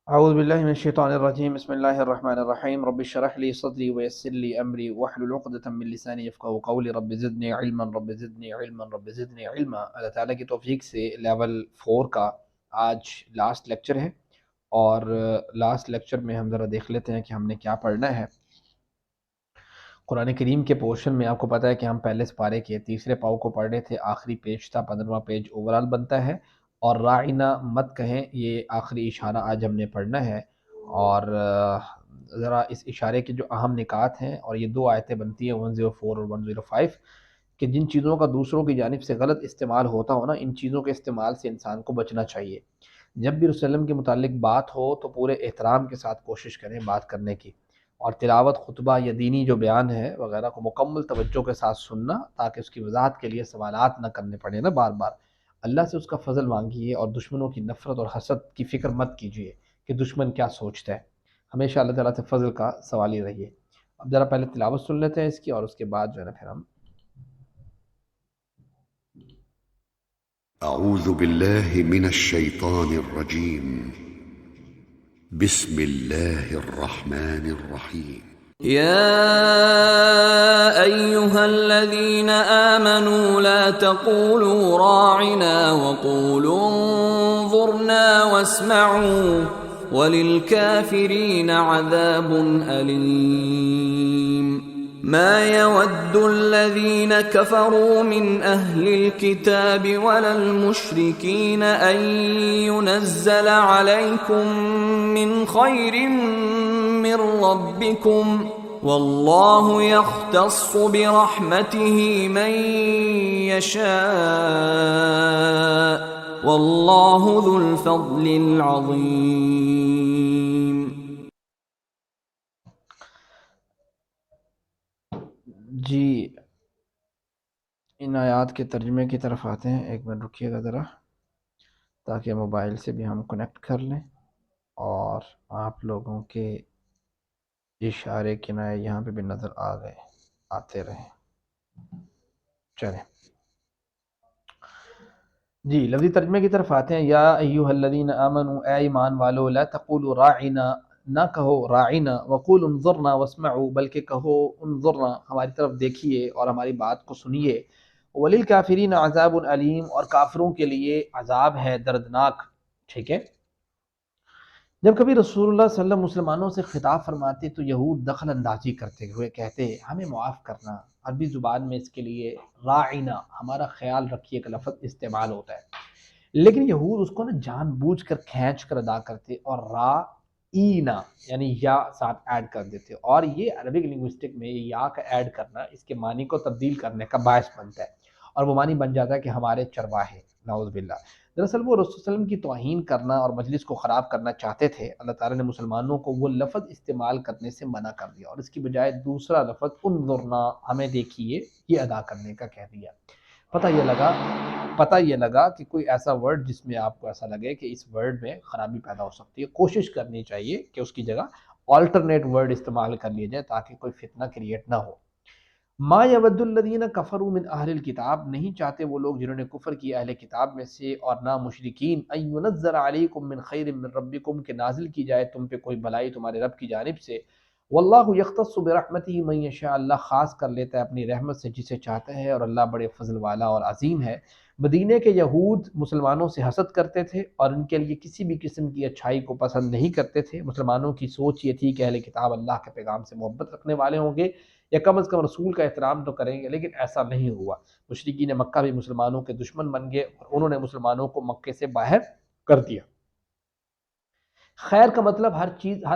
اعوذ باللہ من الشیطان الرجیم بسم اللہ الرحمن الرحیم رب اشرح لی صدری ویسر لی امری واحلل عقدۃ من لسانی یفقهوا قولی رب زدنی علما رب زدنی علما رب زدنی علما۔ اللہ تعالیٰ کی توفیق سے لیول 4 کا آج لاسٹ لیکچر ہے، اور لاسٹ لیکچر میں ہم ذرا دیکھ لیتے ہیں کہ ہم نے کیا پڑھنا ہے۔ قرآن کریم کے پورشن میں آپ کو پتہ ہے کہ ہم پہلے سپارے کے تیسرے پاؤ کو پڑھ رہے تھے، آخری پیج تھا، 15واں پیج اوورال بنتا ہے، اور راعنا مت کہیں یہ آخری اشارہ آج ہم نے پڑھنا ہے۔ اور ذرا اس اشارے کے جو اہم نکات ہیں، اور یہ دو آیتیں بنتی ہیں 104 اور 105، کہ جن چیزوں کا دوسروں کی جانب سے غلط استعمال ہوتا ہو نا، ان چیزوں کے استعمال سے انسان کو بچنا چاہیے۔ جب بھی رسول اللہ کے متعلق بات ہو تو پورے احترام کے ساتھ کوشش کریں بات کرنے کی، اور تلاوت، خطبہ یا دینی جو بیان ہے وغیرہ کو مکمل توجہ کے ساتھ سننا، تاکہ اس کی وضاحت کے لیے سوالات نہ کرنے پڑے نا بار بار۔ اللہ سے اس کا فضل مانگیے، اور دشمنوں کی نفرت اور حسد کی فکر مت کیجیے کہ دشمن کیا سوچتا ہے، ہمیشہ اللہ تعالیٰ سے فضل کا سوالی رہیے۔ اب ذرا پہلے تلاوت سن لیتے ہیں اس کی، اور اس کے بعد جو ہے نا پھر ہم أعوذ بالله من الشيطان الرجيم. بسم الله الرحمن الرحيم. يا أيها الذين آمنوا لا تقولوا راعنا وقولوا انظرنا واسمعوا وللكافرين عذاب أليم. ما يود الذين كفروا من أهل الكتاب ولا المشركين أن ينزل عليكم من خير من ربكم والله يختص برحمته من يشاء والله ذو الفضل العظيم. جی ان آیات کے ترجمے کی طرف آتے ہیں۔ ایک منٹ رکیے گا ذرا، تاکہ موبائل سے بھی ہم کنیکٹ کر لیں اور آپ لوگوں کے اشارے کنائے یہاں پہ بھی نظر آتے رہیں۔ چلیں جی لفظی ترجمے کی طرف آتے ہیں۔ یا ایھا الذین آمنوا، اے ایمان والو، لا تقولوا راعنا، نہ کہو راعنا، وقولوا انظرنا واسمعوا، بلکہ کہو انظرنا، ہماری طرف دیکھیے اور ہماری بات کو سنیے۔ وللکافرین عذاب علیم، اور کافروں کے لیے عذاب ہے دردناک۔ ٹھیک ہے، جب کبھی رسول اللہ صلی اللہ علیہ وسلم مسلمانوں سے خطاب فرماتے تو یہود دخل اندازی کرتے ہوئے کہتے ہمیں معاف کرنا۔ عربی زبان میں اس کے لیے راعنا، ہمارا خیال رکھیے کا لفظ استعمال ہوتا ہے، لیکن یہود اس کو نا جان بوجھ کر کھینچ کر ادا کرتے اور رائینا یعنی یا ساتھ ایڈ کر دیتے، اور یہ عربک لنگوسٹک میں یا کا ایڈ کرنا اس کے معنی کو تبدیل کرنے کا باعث بنتا ہے، اور وہ معنی بن جاتا ہے کہ ہمارے چرواہے، نعوذ باللہ۔ دراصل وہ رسول صلی اللہ علیہ وسلم کی توہین کرنا اور مجلس کو خراب کرنا چاہتے تھے۔ اللہ تعالیٰ نے مسلمانوں کو وہ لفظ استعمال کرنے سے منع کر دیا، اور اس کی بجائے دوسرا لفظ انظرنا، ہمیں دیکھیے، یہ ادا کرنے کا کہہ دیا۔ پتہ یہ لگا کہ کوئی ایسا ورڈ جس میں آپ کو ایسا لگے کہ اس ورڈ میں خرابی پیدا ہو سکتی ہے، کوشش کرنی چاہیے کہ اس کی جگہ آلٹرنیٹ ورڈ استعمال کر لیے جائے، تاکہ کوئی فتنہ کریٹ نہ ہو۔ ما یود الذین کفروا من اہل الکتاب، نہیں چاہتے وہ لوگ جنہوں نے کفر کیا اہل کتاب میں سے، اور نہ مشرکین، ان ینزل علیکم من خیر من ربکم، کہ نازل کی جائے تم پہ کوئی بھلائی تمہارے رب کی جانب سے۔ واللہ یختص برحمتہ من یشاء، اللہ خاص کر لیتا ہے اپنی رحمت سے جسے چاہتا ہے، اور اللہ بڑے فضل والا اور عظیم ہے۔ مدینے کے یہود مسلمانوں سے حسد کرتے تھے، اور ان کے لیے کسی بھی قسم کی اچھائی کو پسند نہیں کرتے تھے۔ مسلمانوں کی سوچ یہ تھی کہ اہل کتاب اللہ کے پیغام سے محبت رکھنے والے ہوں گے، یا کم از کم رسول کا احترام تو کریں گے، لیکن ایسا نہیں ہوا۔ مشرکین مکہ بھی مسلمانوں کے دشمن بن گئے، اور انہوں نے مسلمانوں کو مکے سے باہر کر دیا۔ خیر کا مطلب ہر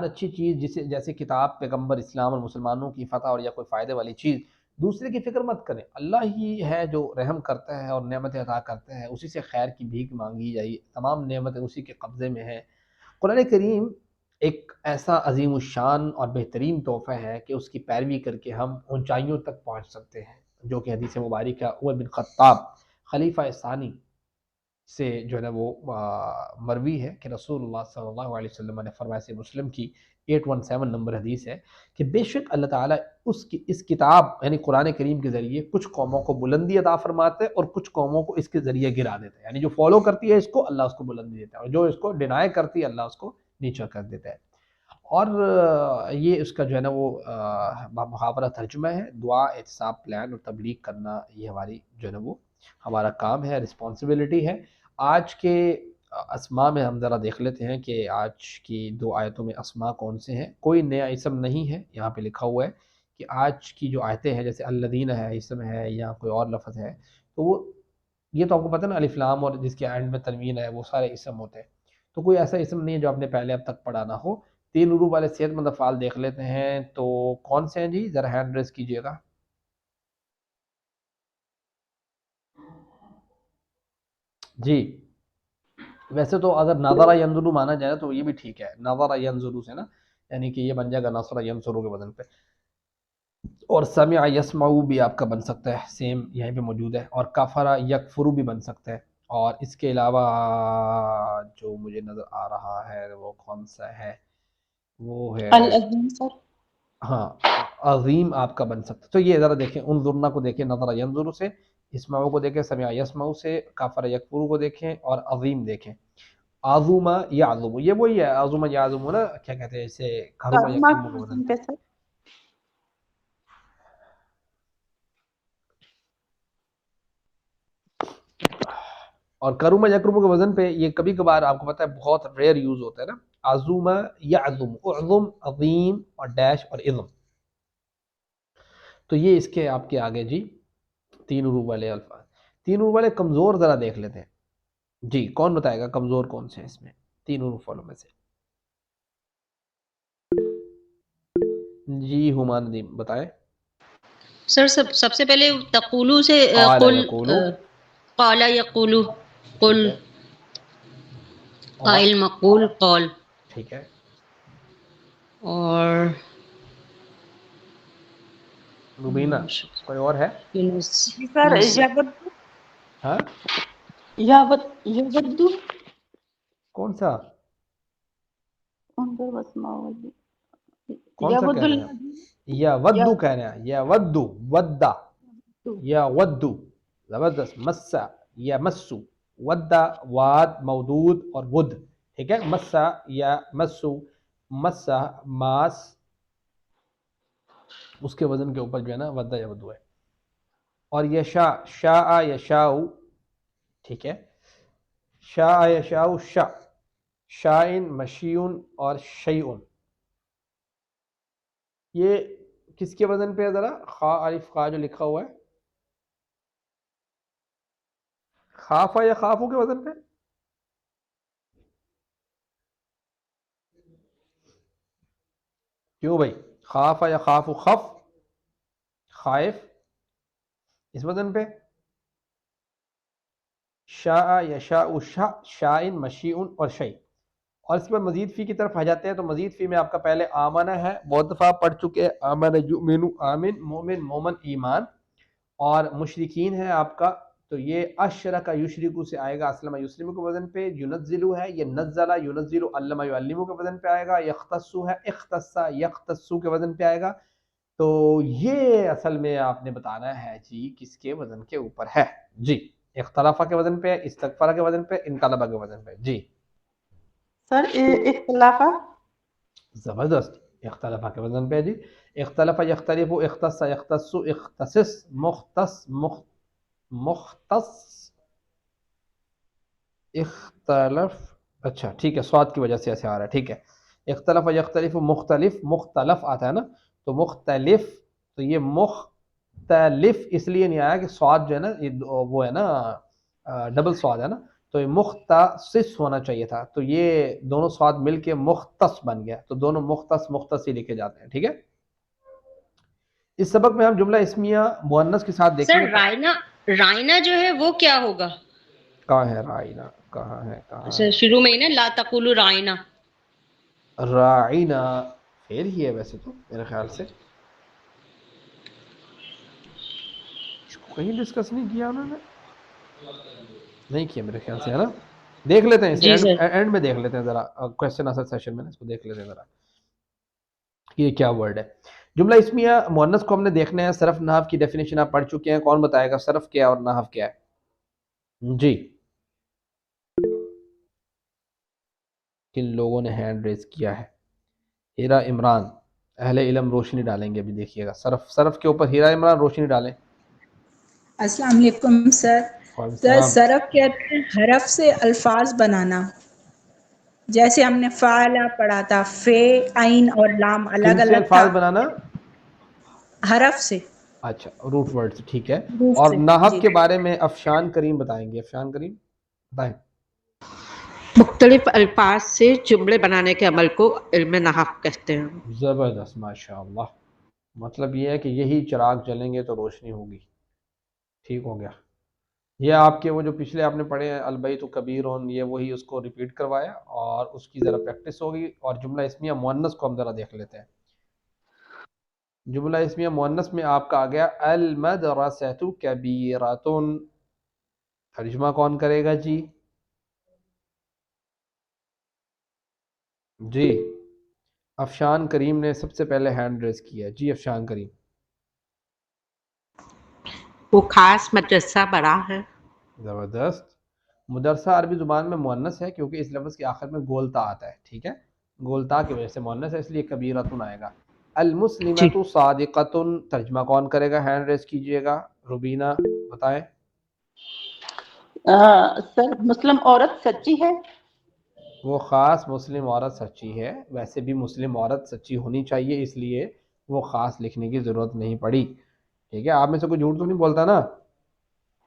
اچھی چیز جیسے کتاب، پیغمبر، اسلام اور مسلمانوں کی فتح، اور یا کوئی فائدے والی چیز، دوسرے کی فکر مت کریں۔ اللہ ہی ہے جو رحم کرتا ہے اور نعمتیں عطا کرتا ہے، اسی سے خیر کی بھیک مانگی جائے، تمام نعمتیں اسی کے قبضے میں ہیں۔ قرآن کریم ایک ایسا عظیم الشان اور بہترین تحفہ ہے کہ اس کی پیروی کر کے ہم اونچائیوں تک پہنچ سکتے ہیں، جو کہ حدیث مبارکہ عمر بن خطاب خلیفہ ثانی سے جو ہے نا وہ مروی ہے کہ رسول اللہ صلی اللہ علیہ وسلم نے فرمایا، سے مسلم کی 817 نمبر حدیث ہے کہ بے شک اللہ تعالیٰ اس کتاب یعنی قرآن کریم کے ذریعے کچھ قوموں کو بلندی عطا فرماتے ہیں، اور کچھ قوموں کو اس کے ذریعے گرا دیتے ہیں، یعنی جو فالو کرتی ہے اس کو، اللہ اس کو بلندی دیتا ہے، اور جو اس کو ڈینائی کرتی ہے اللہ اس کو نیچا کر دیتا ہے. اور یہ اس کا جو ہے نا وہ محاورہ ترجمہ ہے. دعا، احتساب، پلان اور تبلیغ کرنا یہ ہماری جو ہے نا وہ ہمارا کام ہے، رسپانسبلٹی ہے. آج کے اسماء میں ہم ذرا دیکھ لیتے ہیں کہ آج کی 2 آیتوں میں اسماء کون سے ہیں. کوئی نیا اسم نہیں ہے، یہاں پہ لکھا ہوا ہے کہ آج کی جو آیتیں ہیں جیسے الذین ہے اسم ہے یا کوئی اور لفظ ہے، تو وہ یہ تو آپ کو پتہ ہے نا الف لام اور جس کے اینڈ میں تنوین ہے وہ سارے اسم ہوتے ہیں. تو کوئی ایسا اسم نہیں ہے جو آپ نے پہلے اب تک پڑھا نہ ہو. 3 حروف والے صحت مند افعال دیکھ لیتے ہیں تو کون سے ہیں جی؟ ذرا ہینڈ ریز کیجئے گا. جی ویسے تو اگر نظر ینظر مانا جائے تو یہ بھی ٹھیک ہے، نظر ینظر سے نا، یعنی کہ یہ بن جائے گا نصر ینصر کے وزن پہ. اور سمع یسمع بھی آپ کا بن سکتا ہے، سیم یہیں پہ موجود ہے. اور کفر یکفر بھی بن سکتا ہے. اور اس کے علاوہ جو مجھے نظر آ رہا ہے وہ کون سا ہے، وہ ہے العظیم سر. ہاں عظیم آپ کا بن سکتا ہے. تو یہ ذرا دیکھیں، انظرنا کو دیکھیں نظر ینظر سے، اسمعو کو دیکھیں سمع یسمع سے، کفر یکفر کو دیکھیں اور عظیم دیکھیں. عظم یعظم یہ وہی ہے، عظم یعظم نا، کیا کہتے ہیں اسے، کرم کرما یکرم کے کے وزن وزن پہ. پہ سر. اور کرم یکرم کے وزن پہ یہ کبھی کبھار آپ کو پتہ ہے بہت ریئر یوز ہوتا ہے نا. عظم یعظم، اعظم عظیم اور ڈیش اور علم. تو یہ اس کے آپ کے آگے جی 3 حروف والے الفاظ. 3 حروف والے کمزور ذرا دیکھ لیتے ہیں. جی کون بتائے گا کمزور کون سے ہیں اس میں 3 حروف والوں میں سے؟ جی ہمان ندیم بتائیں. سر سب سے پہلے تقولو سے قال قل، یقولو، قال یقولو، ٹھیک قل، ہے. اور قائل مقول قول. ٹھیک ہے. اور مبینہ کوئی اور ہے؟ یونس، جی سر یود، ہاں یودو کون سا انظر واسمعوا کون سا یود کہہ رہے ہیں آپ؟ یا ودو کہہ رہے ہیں، یا ودو ودا، یا ودو زبردست. مسا یا مسو، ودا واد مودود اور ود، ٹھیک ہے. مسا یا مسو، مسا ماس، اس کے وزن کے اوپر جو ہے نا ودا یا ودو ہے. اور یشا، شاء یشاء، ٹھیک ہے. شاء یشاء شا، شائن مشیون اور شیئن. یہ کس کے وزن پہ ہے ذرا؟ خا الف خا جو لکھا ہوا ہے، خافا یا خافو کے وزن پہ؟ کیوں بھائی؟ خافا یا خافو، خف، خائف، اس وزن پہ. شاء یشاء شا، شائن مشیئن اور شیء. اور اس کے بعد مزید فی کی طرف آ جاتے ہیں. تو مزید فی میں آپ کا پہلے آمنہ ہے، بہت دفعہ پڑھ چکے. آمن یؤمن، آمن مومن، مومن ایمان. اور مشرکین ہے آپ کا، تو یہ اشرک یشرک سے آئے گا اسلم یسلم کے وزن پہ. ینزلو ہے، یہ نزلہ ینزل، علم یعلم کے وزن پہ آئے گا. یختص ہے، اختص یختص کے وزن پہ آئے گا. تو یہ اصل میں آپ نے بتانا ہے جی کس کے وزن کے اوپر ہے. جی اختلافہ کے وزن پہ، استغفرہ کے وزن پہ، انقلبہ کے وزن پہ. جی سر اختلافہ. زبردست. اختلافہ کے وزن پہ جی. اختلف یختلف، اختص یختص، اختصص، مختص مختص، اختلف. اچھا ٹھیک ہے، سواد کی وجہ سے ایسے آ رہا ہے، ٹھیک ہے. اختلف یختلف، مختلف، مختلف آتا ہے نا، تو مختلف. تو یہ مختلف اس لیے نہیں آیا کہ سواد جو ہے نا یہ وہ ہے نا ڈبل سواد ہے نا، تو یہ مختصص ہونا چاہیے تھا. تو یہ دونوں سواد مل کے مختص بن گیا. تو دونوں مختص مختص ہی لکھے جاتے ہیں، ٹھیک ہے. اس سبق میں ہم جملہ اسمیہ مؤنث کے ساتھ دیکھیں سر گے. رائنا، رائنا جو ہے وہ کیا ہوگا؟ کہاں ہے رائنا؟ کہاں ہے؟ کہاں سر ہے شروع میں ہی نا لا تقولوا رائنا. رائنا؟ پھر ہی ہے ویسے تو میرے خیال سے، اس کو کہیں ڈسکس نہیں کیا انہوں نے، نہیں کیا میرے خیال سے، ہے نا. دیکھ لیتے ہیں اسے جی سر. اینڈ میں دیکھ لیتے ہیں ذرا، کویسچن آنسر سیشن میں نا اس کو دیکھ لیتے ہیں ذرا یہ کیا ورڈ ہے. جملہ اسمیہ مؤنث کو ہم نے دیکھنا ہے. صرف نحو کی ڈیفینیشن آپ پڑھ چکے ہیں. کون بتائے گا صرف کیا اور نحو کیا ہے؟ جی کن لوگوں نے ہینڈ ریز کیا ہے؟ ہیرا عمران، اہل علم روشنی ڈالیں گے، ابھی دیکھیے گا، صرف کے اوپر ہیرا عمران روشنی ڈالیں۔ السلام علیکم سر۔ وعلیکم سر السلام۔ صرف کہتے ہیں حرف سے الفاظ بنانا، جیسے ہم نے فعلا پڑھا تھا، فے عین اور لام کن الگ سے الگ الفاظ تھا، بنانا؟ حرف سے، اچھا، روٹ ورڈ سے، ٹھیک ہے۔ حروف اور سے۔ نحو جی، کے بارے میں افشان کریم بتائیں گے، افشان کریم بتائیں۔ مختلف الفاظ سے جملے بنانے کے عمل کو علم نحو کہتے ہیں۔ زبردست، ماشاء اللہ۔ مطلب یہ ہے کہ یہی چراغ جلیں گے تو روشنی ہوگی، ٹھیک ہو گیا۔ یہ آپ کے وہ جو پچھلے آپ نے پڑھے ہیں البیت کبیر، یہ وہی اس کو ریپیٹ کروایا اور اس کی ذرا پریکٹس ہوگی۔ اور جملہ اسمیہ مؤنث کو ہم ذرا دیکھ لیتے ہیں۔ جملہ اسمیہ مؤنث میں آپ کا آ گیا المدرسۃ کبیرۃ، ترجمہ کون کرے گا جی؟ جی افشان کریم نے سب سے پہلے ہینڈ ریز کیا ہے، جی افشان کریم۔ وہ خاص مدرسہ بڑا ہے۔ زبردست۔ مدرسہ عربی زبان میں مؤنث ہے کیونکہ اس لفظ کے آخر میں گولتا آتا ہے، ٹھیک ہے، گولتا کی وجہ سے مؤنث ہے، اس لیے کبیرۃن آئے گا۔ جی، المسلمۃ صادقۃ، ترجمہ کون کرے گا؟ ہینڈ ریز کیجئے گا، روبینہ بتائیں۔ سر مسلم عورت سچی ہے۔ وہ خاص مسلم عورت سچی ہے، ویسے بھی مسلم عورت سچی ہونی چاہیے، اس لیے وہ خاص لکھنے کی ضرورت نہیں پڑی، ٹھیک ہے۔ آپ میں سے کوئی جھوٹ تو نہیں بولتا نا؟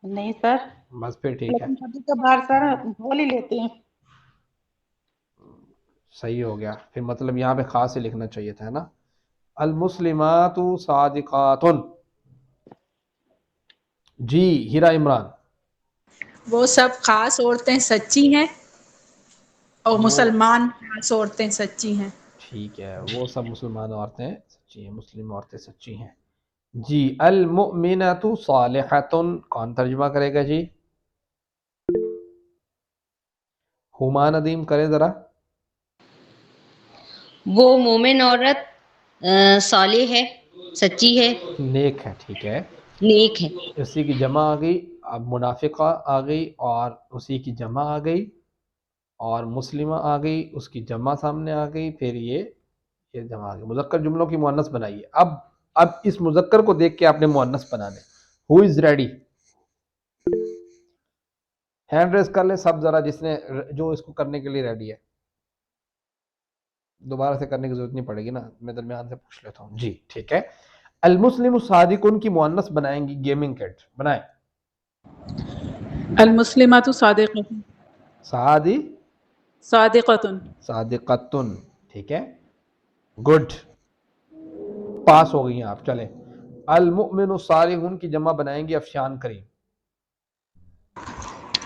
نہیں سر، بس پھر ٹھیک ہے، لیکن کبھی کبھار سر بول ہی لیتے ہیں۔ صحیح ہو گیا، پھر مطلب یہاں پہ خاص ہی لکھنا چاہیے تھا نا۔ المسلمات صادقات، جی ہیرا عمران۔ وہ سب خاص عورتیں سچی ہیں اور وہ مسلمان خاص عورتیں سچی ہیں۔ ٹھیک ہے، وہ سب مسلمان عورتیں سچی ہیں، مسلم عورتیں سچی ہیں۔ جی المؤمنۃ صالحۃ، کون ترجمہ کرے گا جی؟ ہما ندیم کرے ذرا۔ وہ مومن عورت صالح ہے، سچی ہے، نیک ہے، ٹھیک ہے، نیک ہے۔ اسی کی جمع آ گئی، اب منافقہ آ گئی اور اسی کی جمع آ گئی، اور مسلمہ آ گئی، اس کی جمع سامنے آ گئی، پھر یہ جمع آ گئی۔ مذکر جملوں کی مؤنث بنائیے۔ اب اس مذکر کو دیکھ کے آپ نے مؤنث بنانے۔ ہو از ریڈی؟ ہینڈ ریز کر لے سب ذرا، جس نے جو اس کو کرنے کے لیے ریڈی ہے، دوبارہ سے کرنے کی ضرورت نہیں پڑے گی نا، میں درمیان سے پوچھ لیتا ہوں۔ جی ٹھیک ہے، المسلم صادق، ان کی مؤنث بنائیں گی، گیمنگ کٹ بنائیں۔ المسلمات صادقۃ، صادی صادقۃ، صادقتن، ٹھیک ہے، گڈ، پاس ہو گئی ہیں آپ۔ چلیں، المؤمن الصالح، ان کی جمع بنائیں گے افشان کریم۔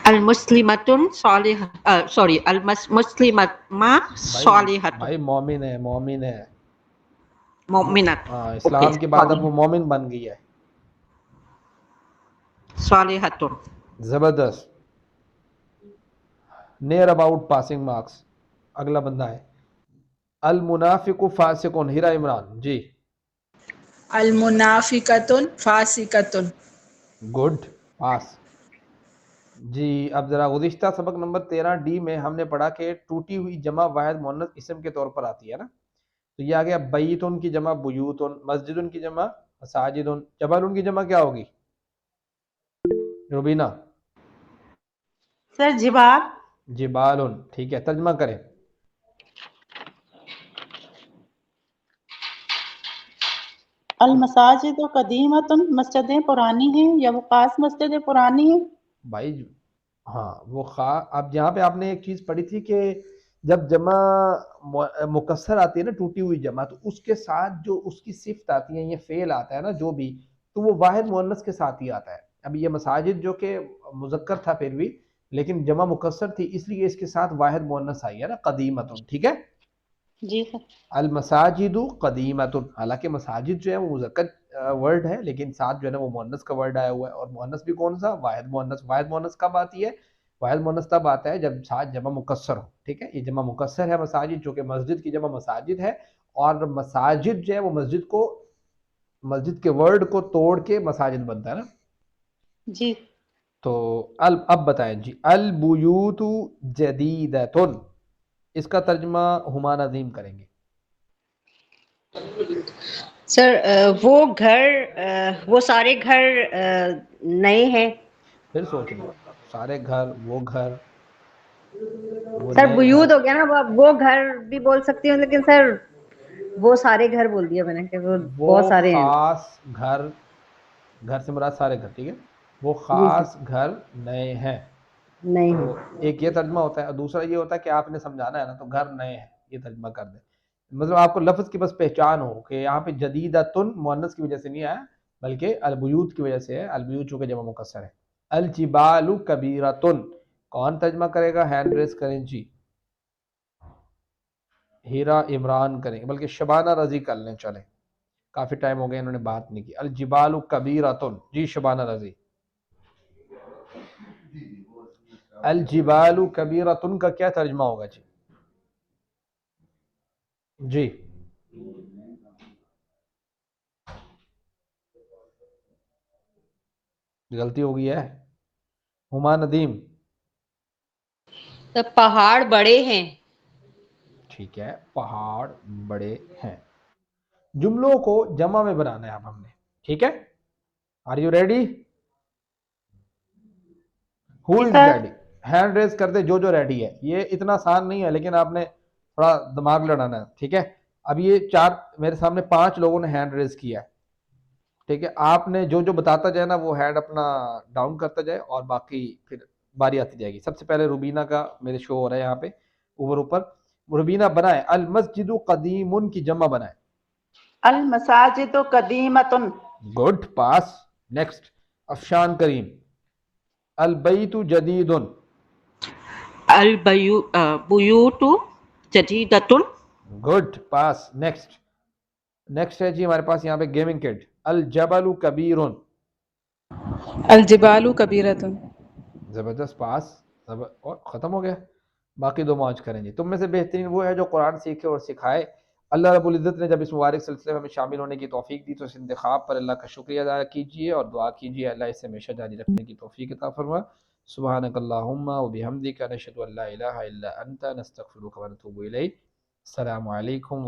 المسلمۃ مسلمہ صالحۃ، بھائی مومن ہے، مومن ہے، مؤمنۃ، ہاں، اوکے، اسلام کے بعد اب وہ مومن بن گئی ہے۔ صالحۃ۔ زبردست، نیئر اباؤٹ پاسنگ مارکس۔ اگلا بندہ ہے المنافق فاسق، ہیرا عمران، جی المنافقۃ فاسقۃ۔ گڈ، پاس۔ جی اب ذرا گزشتہ سبق نمبر 13D میں ہم نے پڑھا کہ ٹوٹی ہوئی جمع واحد مؤنث اسم کے طور پر آتی ہے نا، تو یہ آ گیا بیتن کی جمع بیوتن، مسجدن کی جمع مساجدن، جبلن کی جمع کیا ہوگی روبینہ؟ سر جبال۔ جبالن، ٹھیک ہے، ترجمہ کریں۔ المساجد قدیمۃ، مسجدیں پرانی ہیں یا وہ خاص مسجدیں پرانی ہیں؟ بھائی ہاں، وہ اب یہاں پہ آپ نے ایک چیز پڑھی تھی کہ جب جمع مکسر آتی ہے نا، ٹوٹی ہوئی جمع، تو اس کے ساتھ جو اس کی صفت آتی ہے، یہ فعل آتا ہے نا جو بھی، تو وہ واحد مؤنث کے ساتھ ہی آتا ہے۔ اب یہ مساجد جو کہ مذکر تھا پھر بھی، لیکن جمع مکسر تھی، اس لیے اس کے ساتھ واحد مؤنث آئی ہے نا، قدیمتن، ٹھیک ہے۔ جی سر۔ المساجد قدیمتن، حالانکہ مساجد جو ہے وہ مذکر ورڈ ہے، لیکن ساتھ جو ہے نا وہ مؤنث کا ورڈ آیا ہوا ہے، اور مؤنث بھی کون سا؟ واحد مؤنث۔ واحد مؤنث کب آتی ہے؟ واحد مؤنث تب آتا ہے جب ساتھ جمع مکسر ہو، ٹھیک ہے۔ یہ جمع مکسر ہے مساجد، جو کہ مسجد کی جمع مساجد ہے، اور مساجد جو ہے وہ مسجد کے ورڈ کو توڑ کے مساجد بنتا ہے نا۔ جی تو اب بتائیں جی، البیوت جدیدتن، اس کا ترجمہ ہما نظیم کریں گے. سر وہ گھر وہ سارے گھر نئے ہیں. پھر سوچ لیں، سارے گھر، وہ گھر، وہ سر نئے بیوت گھر. ہو گیا نا، وہ گھر بھی بول سکتی ہوں، لیکن سر وہ سارے گھر بول دیا میں نے کہ وہ بہت وہ سارے ہیں. خاص گھر، گھر سے مراد سارے گھر، ٹھیک ہے. وہ جی خاص سر، گھر نئے ہیں. نہیں تو ہیں. ایک یہ ترجمہ ہوتا ہے، اور دوسرا یہ ہوتا ہے کہ آپ نے سمجھانا ہے نا، تو گھر نئے ہیں یہ ترجمہ کر دیں. مطلب آپ کو لفظ کی بس پہچان ہو کہ یہاں پہ جدیدتن مؤنث کی وجہ سے نہیں آیا، بلکہ البیوت کی وجہ سے ہے. البیوت چونکہ جمع مکسر ہے. الجبال کبیرتن، کون ترجمہ کرے گا؟ ہینڈ ریس کریں جی. ہیرا عمران کریں، بلکہ شبانہ رضی کر لیں. چلیں، کافی ٹائم ہو گیا انہوں نے بات نہیں کی. الجبال کبیرتن، جی شبانہ رضی. الجبال کبیرتن کا کیا ترجمہ ہوگا جی؟ جی غلطی ہو گئی ہے. ہما ندیم. تو پہاڑ بڑے ہیں. ٹھیک ہے، پہاڑ بڑے ہیں. جملوں کو جمع میں بنانا ہے اب ہم نے، ٹھیک ہے. Are you ready? ہو جی از سر. ریڈی؟ ہینڈ ریز کر دے جو ریڈی ہے. یہ اتنا آسان نہیں ہے، لیکن آپ نے تھوڑا دماغ لڑانا ہے، ٹھیک ہے. اب یہ میرے سامنے 5 لوگوں نے ہینڈ ریز کیا ہے، ٹھیک ہے. آپ نے جو بتاتا جائے نا وہ ہینڈ اپنا ڈاؤن کرتا جائے، اور باقی پھر باری آتی جائے گی. سب سے پہلے روبینہ کا میرے شو ہو رہا ہے یہاں پہ اوپر. روبینہ بنائے المسجد قدیم کی جمع بنائے. المساجد قدیمۃ. گڈ، پاس. نیکسٹ افشان کریم. البیت جدید. البیوت جدیدتن. گڈ، پاس. نیکسٹ ہے جی ہمارے پاس یہاں پہ گیمنگ کٹ. الجبل کبیر. الجبال کبیرۃ. زبردست، پاس. اور ختم ہو گیا. باقی 2 موج کریں گے. تم میں سے بہترین وہ ہے جو قرآن سیکھے اور سکھائے. اللہ رب العزت نے جب اس مبارک سلسلے میں ہمیں شامل ہونے کی توفیق دی تو اس انتخاب پر اللہ کا شکریہ ادا کیجیے اور دعا کیجیے اللہ اسے ہمیشہ جاری رکھنے کی توفیق عطا فرما. سبحانک اللہم و بحمدک نشہد ان لا الہ الا انت نستغفرک و نتوب الیک. السلام علیکم.